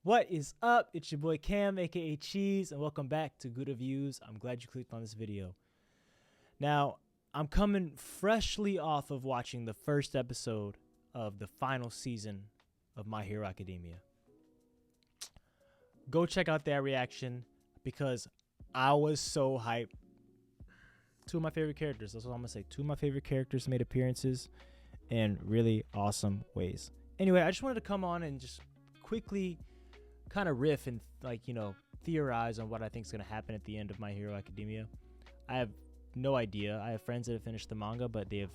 What is up? It's your boy Cam, aka Cheese, and welcome back to Good Reviews. I'm glad you clicked on this video. Now, I'm coming freshly off of watching the first episode of the final season of My Hero Academia. Go check out that reaction because I was so hyped. Two of my favorite characters, that's what I'm gonna say. Two of my favorite characters made appearances in really awesome ways. Anyway, I just wanted to come on and just quickly kind of riff and theorize on what I think is going to happen at the end of My Hero Academia. I have no idea. I have friends that have finished the manga, but they have,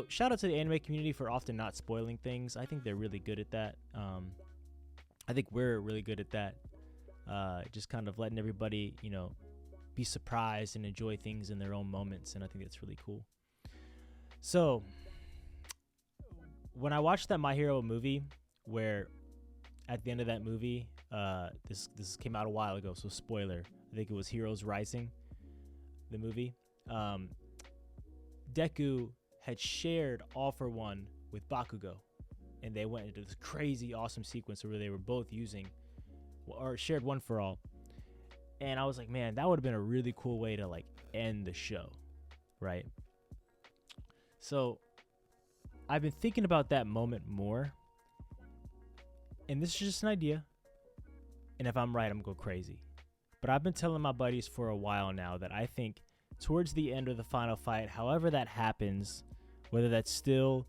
shout out to the anime community for often not spoiling things. I think they're really good at that. I think we're really good at that. Just kind of letting everybody, be surprised and enjoy things in their own moments, and I think that's really cool. So, when I watched that My Hero movie, where at the end of that movie, this came out a while ago, so spoiler. I think it was Heroes Rising, the movie. Deku had shared All for One with Bakugo, and they went into this crazy awesome sequence where they were both using, or shared One for All. And I was like, man, that would have been a really cool way to end the show, right? So I've been thinking about that moment more. And this is just an idea. And if I'm right, I'm going to go crazy. But I've been telling my buddies for a while now that I think towards the end of the final fight, however that happens, whether that's still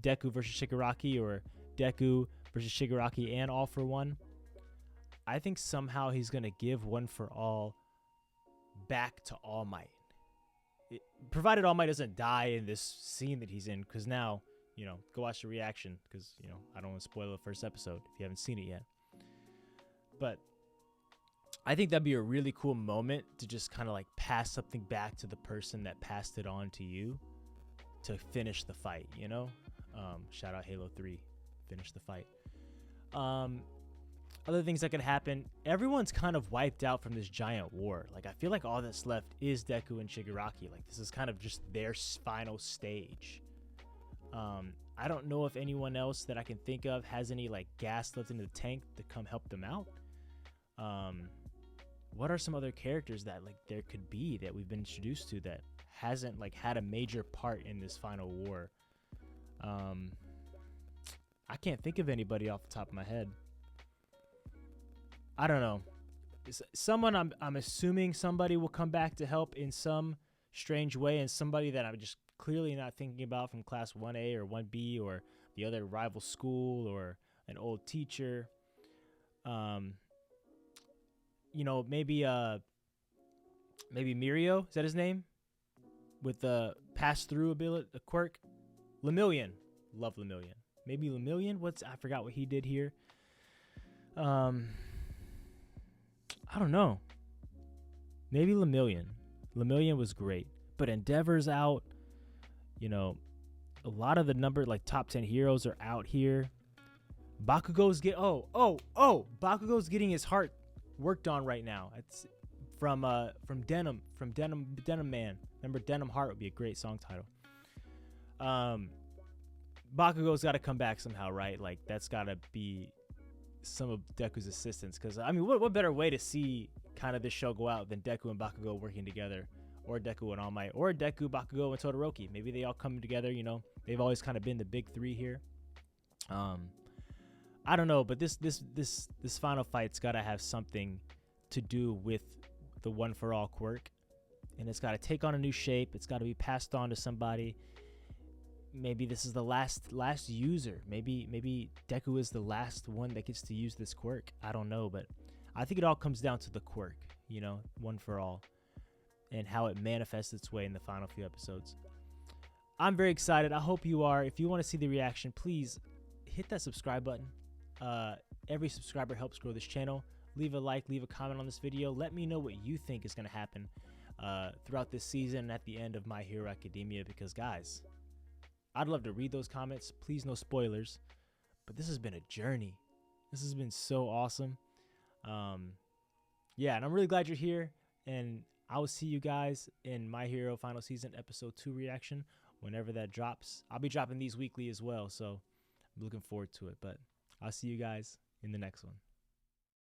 Deku versus Shigaraki or Deku versus Shigaraki and All for One, I think somehow he's going to give One for All back to All Might. Provided All Might doesn't die in this scene that he's in, because now, go watch the reaction, because, I don't want to spoil the first episode if you haven't seen it yet. But I think that'd be a really cool moment to just kind of pass something back to the person that passed it on to you to finish the fight, Shout out Halo 3, finish the fight. Other things that could happen, everyone's kind of wiped out from this giant war. I feel like all that's left is Deku and Shigaraki. This is kind of just their final stage. I don't know if anyone else that I can think of has any gas left in the tank to come help them out. What are some other characters that there could be that we've been introduced to that hasn't had a major part in this final war? I can't think of anybody off the top of my head. I don't know. Someone I'm assuming somebody will come back to help in some strange way, and somebody that I'm just clearly not thinking about from class 1A or 1B or the other rival school or an old teacher. Maybe Mirio, is that his name? With the pass-through ability, the quirk. Lemillion. Love Lemillion. Maybe Lemillion? I forgot what he did here. I don't know. Maybe Lemillion. Lemillion was great. But Endeavor's out. A lot of the top 10 heroes are out here. Bakugo's Bakugo's getting his heart worked on right now. It's from Denim Man. Remember, Denim Heart would be a great song title. Bakugo's got to come back somehow, right? That's got to be some of Deku's assistants, because what better way to see kind of this show go out than Deku and Bakugo working together, or Deku and All Might, or Deku, Bakugo, and Todoroki. Maybe they all come together. They've always kind of been the big three here. I don't know, but this final fight's got to have something to do with the One for All quirk, and it's got to take on a new shape. It's got to be passed on to somebody. Maybe this is the last user. Maybe Deku is the last one that gets to use this quirk. I don't know, but I think it all comes down to the quirk, One for All, and how it manifests its way in the final few episodes. I'm very excited. I hope you are. If you want to see the reaction, please hit that subscribe button. Every subscriber helps grow this channel. Leave a like, leave a comment on this video. Let me know what you think is going to happen throughout this season and at the end of My Hero Academia, because, guys, I'd love to read those comments. Please, no spoilers. But this has been a journey. This has been so awesome. Yeah, and I'm really glad you're here. And I will see you guys in My Hero Final Season Episode 2 reaction whenever that drops. I'll be dropping these weekly as well, so I'm looking forward to it. But I'll see you guys in the next one.